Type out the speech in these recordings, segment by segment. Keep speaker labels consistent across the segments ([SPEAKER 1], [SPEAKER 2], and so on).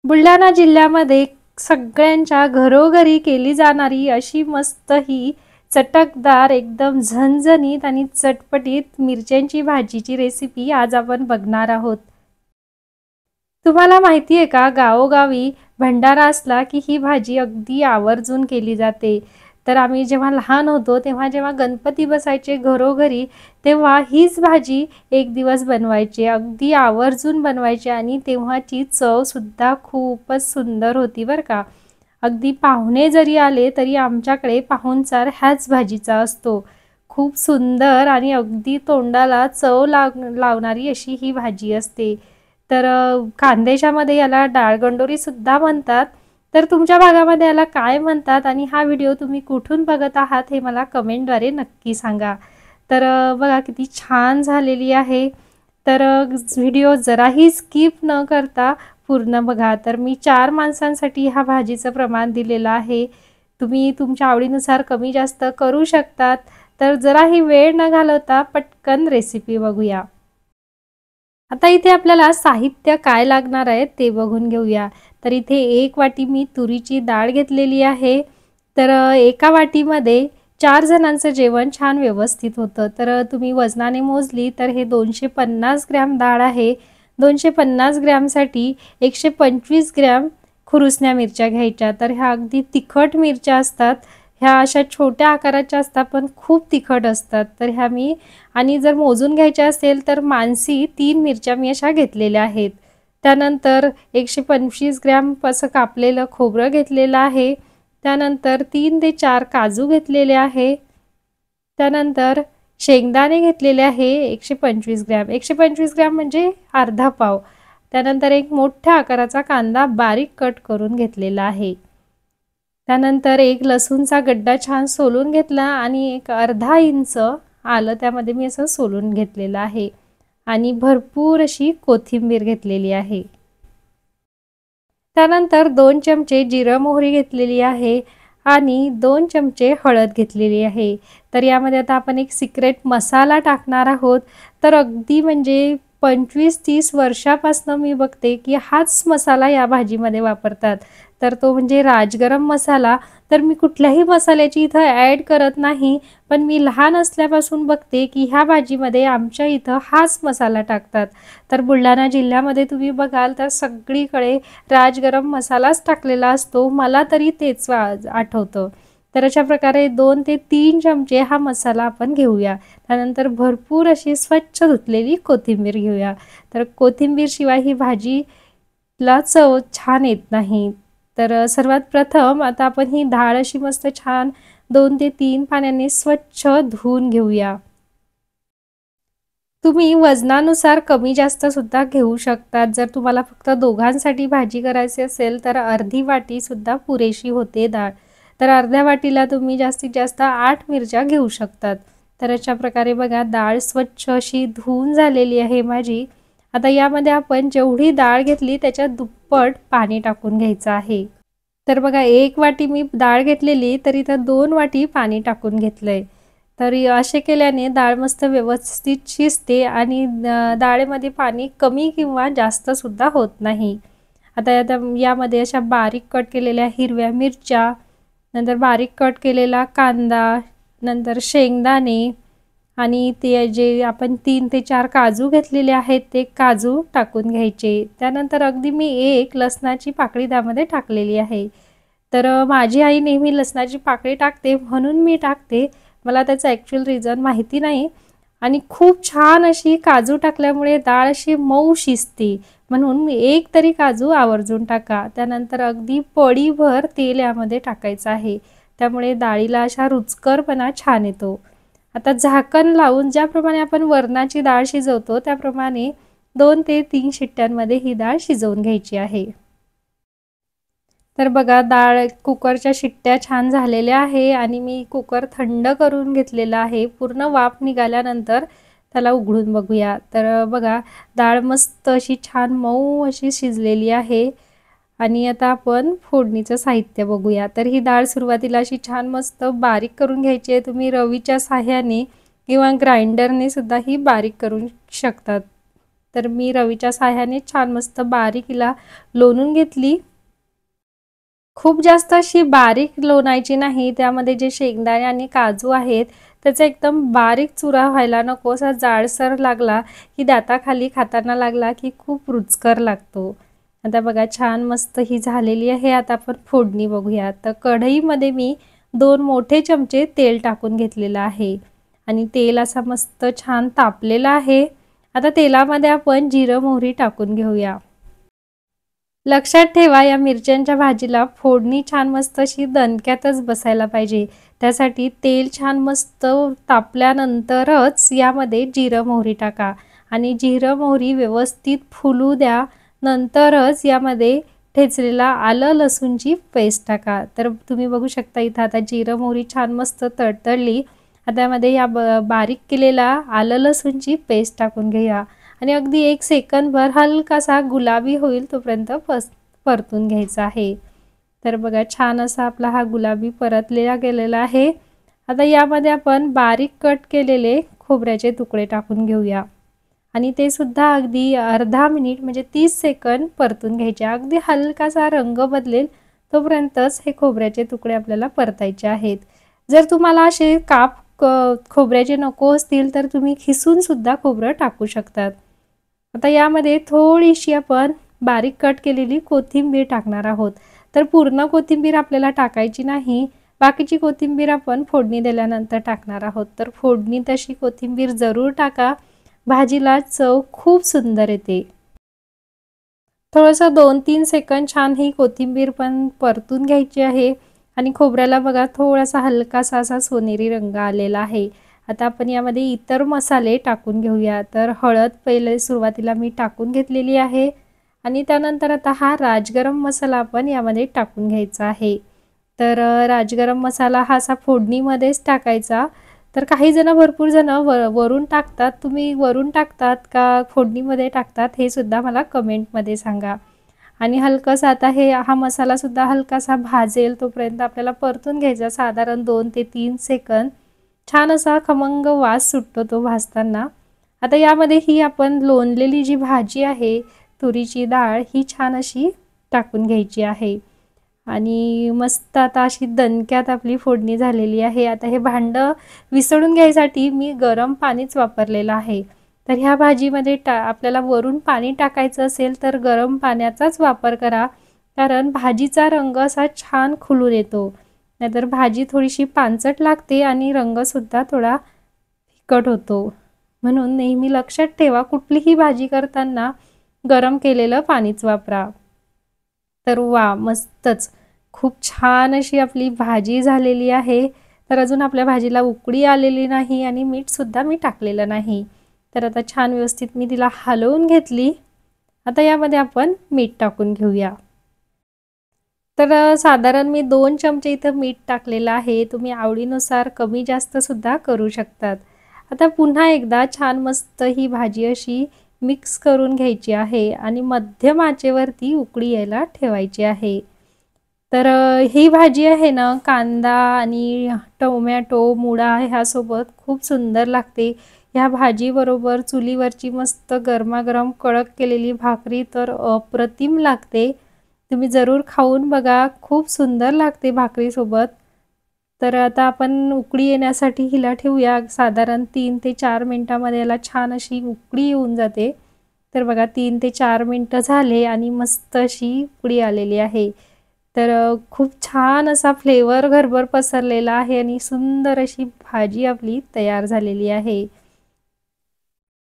[SPEAKER 1] बुलढाणा जिल्ह्यामध्ये सगळ्यांच्या घरोघरी केली जाणारी अशी मस्त ही चटकदार एकदम झणझणीत आणि चटपटीत मिरच्यांची भाजीची रेसिपी आज आपण बघणार आहोत। तुम्हाला माहिती आहे का, गावोगावी भंडारा असला की ही भाजी अगदी आवर्जून केली जाते। तर आम्ही जेव्हा लहान होतो तेव्हा जेव्हा गणपती बसायचे घरोघरी तेव्हा हीच भाजी एक दिवस बनवायचे, अगदी आवर्जून बनवायचे आणि तेव्हाची चव सुद्धा खूपच सुंदर होती बरं का। अगदी पाहुणे जरी आले तरी आमच्याकडे पाहुणचार ह्याच भाजीचा असतो। खूप सुंदर आणि अगदी तोंडाला चव लावणारी अशी ही भाजी असते। तर खानदेशामध्ये याला डाळगंडोरी सुद्धा म्हणतात। तर तुमच्या भागामध्ये याला काय म्हणतात आणि हा व्हिडिओ तुम्ही कुठून बघत आहात हे मला कमेंटद्वारे नक्की सांगा। तर बघा किती छान झालेली आहे। तर व्हिडिओ जराही स्किप न करता पूर्ण बघा। तर मी 4 माणसांसाठी ह्या भाजीचं प्रमाण दिलेलं आहे। तुम्ही तुमच्या आवडीनुसार कमी जास्त करू शकतात। तर जराही वेळ न घालवता पटकन रेसिपी बघूया। आता इथे आपल्याला साहित्य काय लागणार आहे ते बघून घेऊया। तर इथे 1 वाटी मी तुरीची डाळ घेतलेली आहे। तर एका वाटीमध्ये 4 जणांचं जेवण छान व्यवस्थित होतं। तर तुम्ही वजनाने मोजली तर हे 250 ग्रॅम डाळ आहे। 250 ग्रॅमसाठी 125 ग्रॅम खुरुसण्या मिरच्या घ्यायच्या। तर ह्या अगदी तिखट मिरच्या असतात। ह्या अशा छोट्या आकाराच्या असतात पण खूप तिखट असतात। तर ह्या मी आणि जर मोजून घ्यायच्या असेल तर मानसी 3 मिरच्या मी अशा घेतलेल्या आहेत। त्यानंतर 125 ग्रॅम असं कापलेलं खोबरं घेतलेलं आहे। त्यानंतर 3 ते 4 काजू घेतलेले आहे। त्यानंतर शेंगदाणे घेतलेले आहे 125 ग्रॅम। 125 ग्रॅम म्हणजे अर्धा पाव। त्यानंतर एक मोठ्या आकाराचा कांदा बारीक कट करून घेतलेला आहे। त्यानंतर एक लसूणचा गड्डा छान सोलून घेतला आणि एक अर्धा इंच आलं त्यामध्ये मी असं सोलून घेतलेलं आहे आणि भरपूर अशी कोथिंबीर घेतलेली आहे। त्यानंतर 2 चमचे जिरं मोहरी घेतलेली आहे आणि 2 चमचे हळद घेतलेली आहे। तर यामध्ये आता आपण एक सिक्रेट मसाला टाकणार आहोत। तर अगदी म्हणजे 25-30 वर्षापासून मी बघते की हाच मसाला या भाजीमध्ये वापरतात। तर तो म्हणजे राजगरम मसाला। तर मी कुठल्याही मसाल्याची इथं ॲड करत नाही, पण मी लहान असल्यापासून बघते की ह्या भाजीमध्ये आमच्या इथं हाच मसाला टाकतात। तर बुलढाणा जिल्ह्यामध्ये तुम्ही बघाल तर सगळीकडे राजगरम मसालाच टाकलेला असतो, मला तरी तेच आठवतं। तर अशा प्रकारे 2 ते 3 चमचे हा मसाला आपण घेऊया। त्यानंतर भरपूर अशी स्वच्छ धुतलेली कोथिंबीर घेऊया। तर कोथिंबीर शिवाय ही भाजीला चव छान येत नाही। तर सर्वात प्रथम आता आपण ही डाळ अशी मस्त छान 2 ते 3 पाण्याने स्वच्छ धुवून घेऊया। तुम्ही वजनानुसार कमी जास्त सुद्धा घेऊ शकतात। जर तुम्हाला फक्त दोघांसाठी भाजी करायची असेल तर अर्धी वाटी सुद्धा पुरेशी होते डाळ। तर अर्ध्या वाटीला तुम्ही जास्तीत जास्त 8 मिरच्या घेऊ शकतात। तर अशा प्रकारे बघा डाळ स्वच्छ अशी धुवून झालेली आहे माझी। आता यामध्ये आपण जेवढी डाळ घेतली त्याच्या दुप्पट पाणी टाकून घ्यायचं आहे। तर बघा 1 वाटी मी डाळ घेतलेली तर इथं 2 वाटी पाणी टाकून घेतलंय। तर असे केल्याने डाळ मस्त व्यवस्थित शिजते आणि डाळेमध्ये पाणी कमी किंवा जास्त सुद्धा होत नाही। आता यामध्ये अशा बारीक कट केलेल्या हिरव्या मिरच्या, नंतर बारीक कट केलेला कांदा, नंतर शेंगदाणे आणि ते जे आपण 3 ते 4 काजू घेतलेले आहेत ते काजू टाकून घ्यायचे। त्यानंतर अगदी मी 1 लसणाची पाकळी त्यामध्ये टाकलेली आहे। तर माझी आई नेहमी लसणाची पाकळी टाकते म्हणून मी टाकते, मला त्याचं ॲक्च्युअल रिझन माहिती नाही। आणि खूप छान अशी काजू टाकल्यामुळे डाळ अशी मऊ शिजते, म्हणून 1 तरी काजू आवर्जून टाका। त्यानंतर अगदी पळीभर तेल यामध्ये टाकायचं आहे, त्यामुळे डाळीला अशा रुचकरपणा छान येतो। आता झाकण लावून ज्याप्रमाणे आपण वरणाची डाळ शिजवतो त्याप्रमाणे 2 ते 3 शिट्ट्यांमध्ये ही डाळ शिजवून घ्यायची आहे। तर बघा डाळ कुकरच्या शिट्ट्या छान झालेल्या आहे आणि मी कुकर थंड करून घेतलेला आहे। पूर्ण वाफ निघाल्यानंतर त्याला उघडून बघूया। तर बघा डाळ मस्त अशी छान मऊ अशी शिजलेली आहे। आणि आता आपण फोडणीचं साहित्य बघूया। तर ही डाळ सुरुवातीला अशी छान मस्त बारीक करून घ्यायची आहे। तुम्ही रवीच्या साहाय्याने किंवा ग्राइंडरने सुद्धा ही बारीक करू शकतात। तर मी रवीच्या साह्याने छान मस्त बारीक हिला लोणून घेतली। खूप जास्त अशी बारीक लोणायची नाही, त्यामध्ये जे शेंगदाणे आणि काजू आहेत त्याचा एकदम बारीक चुरा व्हायला नको, असा जाडसर लागला की दाताखाली खाताना लागला की खूप रुचकर लागतो। आता बघा छान मस्त ही झालेली आहे। आता आपण फोडणी बघूया। तर कढईमध्ये मी 2 मोठे चमचे तेल टाकून घेतलेलं आहे आणि तेल असा मस्त छान तापलेला आहे। आता तेलामध्ये आपण जिरं मोहरी टाकून घेऊया। लक्षात ठेवा, या मिरच्यांच्या भाजीला फोडणी छान मस्त अशी दणक्यातच बसायला पाहिजे। त्यासाठी तेल छान मस्त तापल्यानंतरच यामध्ये जिरं मोहरी टाका आणि जिरं मोहरी व्यवस्थित फुलू द्या। नंतरच यामध्ये ठेचलेला आलं लसूणची पेस्ट टाका। तर तुम्ही बघू शकता इथं आता जिरं मोहरी छान मस्त तडतडली। आता यामध्ये या बारीक केलेला आलं लसूणची पेस्ट टाकून घ्या आणि अगदी 1 सेकंदभर हलकासा गुलाबी होईल तोपर्यंत परतून घ्यायचा आहे। तर बघा छान असा आपला हा गुलाबी परतलेला गेलेला आहे। आता यामध्ये आपण बारीक कट केलेले खोबऱ्याचे तुकडे टाकून घेऊया आणि ते सुद्धा अगदी अर्धा मिनिट म्हणजे 30 सेकंद परतून घ्यायचे। अगदी हलकासा रंग बदलेल तोपर्यंतच हे खोबऱ्याचे तुकडे आपल्याला परतायचे आहेत। जर तुम्हाला असे काप खोबऱ्याचे नको असतील तर तुम्ही खिसून सुद्धा खोबरं टाकू शकतात। आता यामध्ये थोडीशी आपण बारीक कट केलेली कोथिंबीर टाकणार आहोत। तर पूर्ण कोथिंबीर आपल्याला टाकायची नाही, बाकीची कोथिंबीर आपण फोडणी दिल्यानंतर टाकणार आहोत। तर फोडणी तशी कोथिंबीर जरूर टाका, भाजीला चव खूप सुंदर येते। थोडंसं 2-3 सेकंद छान ही कोथिंबीर पण परतून घ्यायची आहे आणि खोबऱ्याला बघा थोडासा हलकासा असा सोनेरी रंग आलेला आहे। आता आपण यामध्ये इतर मसाले टाकून घेऊया। तर हळद पहिले सुरुवातीला मी टाकून घेतलेली आहे आणि त्यानंतर आता हा राजगरम मसाला आपण यामध्ये टाकून घ्यायचा आहे। तर राजगरम मसाला हा असा फोडणीमध्येच टाकायचा। तर काही जण भरपूर जण वरून टाकतात, तुम्ही वरून टाकतात का फोडणीमध्ये टाकतात हे सुद्धा मला कमेंटमध्ये सांगा। आणि हलकंसं आता हा मसाला सुद्धा हलकासा भाजेल तोपर्यंत आपल्याला परतून घ्यायचा, साधारण 2 ते 3 सेकंद। छान असा खमंग वास सुटतो तो भाजताना। आता यामध्ये ही आपण लोणलेली जी भाजी आहे तुरीची डाळ ही छान अशी टाकून घ्यायची आहे आणि मस्त आता अशी दणक्यात आपली फोडणी झालेली आहे। आता हे भांडं विसळून घ्यायसाठी मी गरम पाणीच वापरलेलं आहे। तर ह्या भाजीमध्ये आपल्याला वरून पाणी टाकायचं असेल तर गरम पाण्याचाच वापर करा, कारण भाजीचा रंग असा छान खुलून येतो। नाहीतर भाजी थोडीशी पांचट लागते आणि रंगसुद्धा थोडा फिकट होतो। म्हणून नेहमी लक्षात ठेवा, कुठलीही भाजी करताना गरम केलेलं पाणीच वापरा। तर वा, मस्तच खूप छान अशी आपली भाजी झालेली आहे। तर अजून आपल्या भाजीला उकळी आलेली नाही आणि मीठ सुद्धा मी टाकलेलं नाही। तर आता छान व्यवस्थित मी तिला हलवून घेतली। आता यामध्ये आपण मीठ टाकून घेऊया। तर साधारण मी 2 चमचे इथं मीठ टाकलेलं आहे, तुम्ही आवडीनुसार कमी जास्त सुद्धा करू शकतात। आता पुन्हा एकदा छान मस्त ही भाजी अशी मिक्स करून घ्यायची आहे आणि मध्यम आचेवरती उकळी यायला ठेवायची आहे। तर ही भाजी आहे ना कांदा आणि टोमॅटो मुळा ह्यासोबत खूप सुंदर लागते। ह्या भाजीबरोबर चुलीवरची मस्त गरमागरम कडक केलेली भाकरी तर अप्रतिम लागते। तुम्ही जरूर खाऊन बघा, खूप सुंदर लागते भाकरीसोबत। तर आता आपण उकळी येण्यासाठी हिला ठेवूया, साधारण 3 ते 4 मिनिटांमध्ये याला छान अशी उकळी येऊन जाते। तर बघा 3 ते 4 मिनिटं झाले आणि मस्त अशी उकळी आलेली आहे। तर खूप छान असा फ्लेवर घरभर पसरलेला आहे आणि सुंदर अशी भाजी आपली तयार झालेली आहे।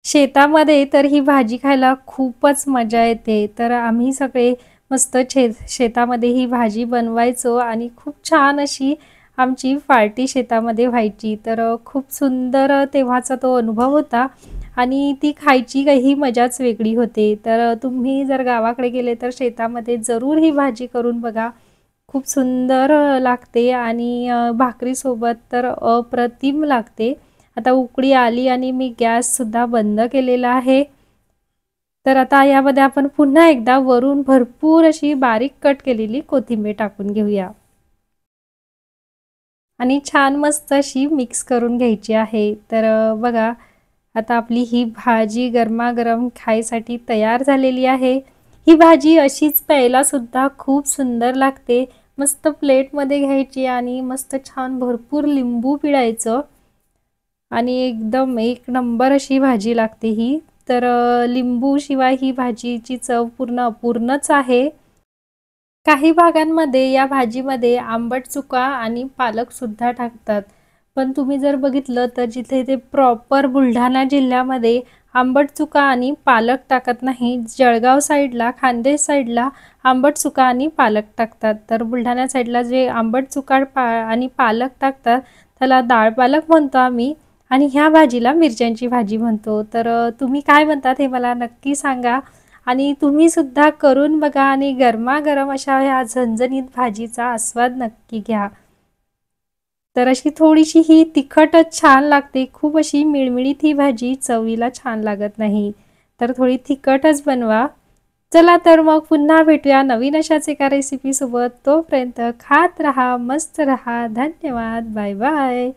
[SPEAKER 1] शेतामध्ये तर ही भाजी खायला खूपच मजा येते। तर आम्ही सगळे मस्त शेतामध्ये ही भाजी बनवायचो आणि खूप छान अशी आमची पार्टी शेतामध्ये व्हायची। तर खूप सुंदर तेव्हाचा तो अनुभव होता आणि ती खायची काही मजाच वेगळी होते। तर तुम्ही जर गावाकडे गेले तर शेतामध्ये जरूर ही भाजी करून बघा, खूप सुंदर लागते आणि भाकरीसोबत तर अप्रतिम लागते। आता उकळी आली आणि मी गॅस सुद्धा बंद केलेला आहे। तर आता यामध्ये आपण पुन्हा एकदा वरून भरपूर अशी बारीक कट केलेली कोथिंबीर टाकून घेऊया आणि छान मस्त अशी मिक्स करून घ्यायची आहे। तर बघा आता आपली ही भाजी गरमागरम खायसाठी तयार झालेली आहे। ही भाजी अशीच प्यायला सुद्धा खूप सुंदर लागते। मस्त प्लेटमध्ये घ्यायची आणि मस्त छान भरपूर लिंबू पिळायचं आणि एकदम एक नंबर अशी भाजी लागते ही। तर लिंबू शिवाय ही भाजीची चव पूर्ण अपूर्णच आहे। काही भागांमध्ये या भाजीमध्ये आंबट चुका आणि पालक सुद्धा टाकतात, पण तुम्ही जर बघितलं तर जिथे ते प्रॉपर बुलढाणा जिल्ह्यामध्ये आंबट चुका आणि पालक टाकत नाही। जळगाव साईडला, खानदेश साईडला आंबट चुका आणि पालक टाकतात। तर बुलढाणा साईडला जे आंबट चुका आणि पालक टाकतात त्याला डाळ पालक म्हणतो आम्ही आणि ह्या भाजीला मिरच्यांची भाजी म्हणतो। तर तुम्ही काय म्हणतात हे मला नक्की सांगा आणि तुम्ही सुद्धा करून बघा आणि गरमागरम अशा ह्या झणझणीत भाजीचा आस्वाद नक्की घ्या। तर अशी थोडीशी ही तिखटच छान लागते, खूप अशी मिळमिळीत ही भाजी चवीला छान लागत नाही, तर थोडी तिखटच बनवा। चला तर मग पुन्हा भेटूया नवीन अशाच एका रेसिपी सोबत। तोपर्यंत खात रहा, मस्त रहा। धन्यवाद, बाय बाय।